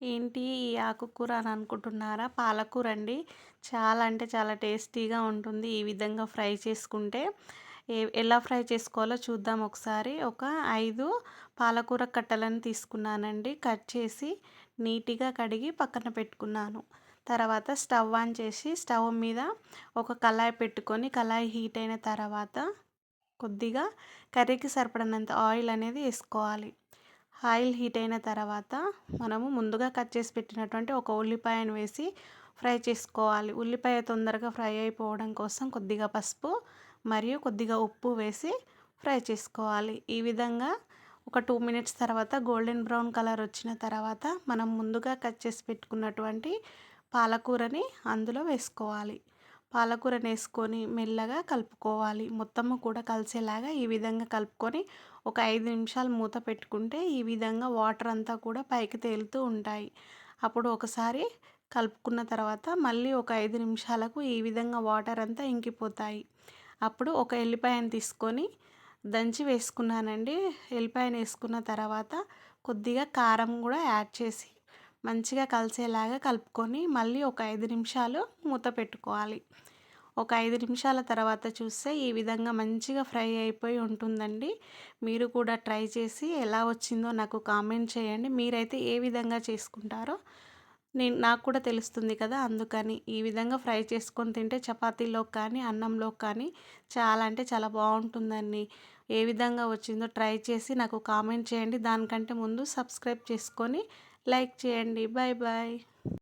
ఏంటి ఈ ఆకుకూర అని అనుకుంటున్నారా? పాలకూర అండి. చాలా అంటే చాలా టేస్టీగా ఉంటుంది. ఈ విధంగా ఫ్రై చేసుకుంటే ఎలా ఫ్రై చేసుకోవాలో చూద్దాం ఒకసారి. ఒక 5 పాలకూర కట్టలను తీసుకున్నానండి. కట్ చేసి నీట్‌గా కడిగి పక్కన పెట్టుకున్నాను. తర్వాత స్టవ్ ఆన్ చేసి స్టవ్ మీద ఒక కళాయి పెట్టుకొని కళాయి హీట్ అయిన తర్వాత కొద్దిగా కర్రీకి సరిపడినంత ఆయిల్ అనేది ఏసుకోవాలి. ఆయిల్ హీట్ అయిన తర్వాత మనము ముందుగా కట్ చేసి పెట్టినటువంటి ఒక ఉల్లిపాయను వేసి ఫ్రై చేసుకోవాలి. ఉల్లిపాయ తొందరగా ఫ్రై అయిపోవడం కోసం కొద్దిగా పసుపు మరియు కొద్దిగా ఉప్పు వేసి ఫ్రై చేసుకోవాలి. ఈ విధంగా ఒక 2 మినిట్స్ తర్వాత గోల్డెన్ బ్రౌన్ కలర్ వచ్చిన తర్వాత మనం ముందుగా కట్ చేసి పెట్టుకున్నటువంటి పాలకూరని అందులో వేసుకోవాలి. పాలకూరని వేసుకొని మెల్లగా కలుపుకోవాలి. మొత్తము కూడా కలిసేలాగా ఈ విధంగా కలుపుకొని ఒక 5 నిమిషాలు మూత పెట్టుకుంటే ఈ విధంగా వాటర్ అంతా కూడా పైకి తేలుతూ ఉంటాయి. అప్పుడు ఒకసారి కలుపుకున్న తర్వాత మళ్ళీ ఒక 5 నిమిషాలకు ఈ విధంగా వాటర్ అంతా ఇంకిపోతాయి. అప్పుడు ఒక ఎల్లిపాయను తీసుకొని దంచి వేసుకున్నానండి. ఎల్లిపాయను వేసుకున్న తర్వాత కొద్దిగా కారం కూడా యాడ్ చేసి మంచిగా కలిసేలాగా కలుపుకొని మళ్ళీ ఒక 5 నిమిషాలు మూత పెట్టుకోవాలి. ఒక 5 నిమిషాల తర్వాత చూస్తే ఈ విధంగా మంచిగా ఫ్రై అయిపోయి ఉంటుందండి. మీరు కూడా ట్రై చేసి ఎలా వచ్చిందో నాకు కామెంట్ చేయండి. మీరైతే ఏ విధంగా చేసుకుంటారో నాకు కూడా తెలుస్తుంది కదా! అందుకని ఈ విధంగా ఫ్రై చేసుకొని తింటే చపాతీలోకి కానీ, అన్నంలోకి కానీ చాలా అంటే చాలా బావుంటుందండి. ఏ విధంగా వచ్చిందో ట్రై చేసి నాకు కామెంట్ చేయండి. దానికంటే ముందు సబ్స్క్రైబ్ చేసుకొని లైక్ చేయండి. Bye bye.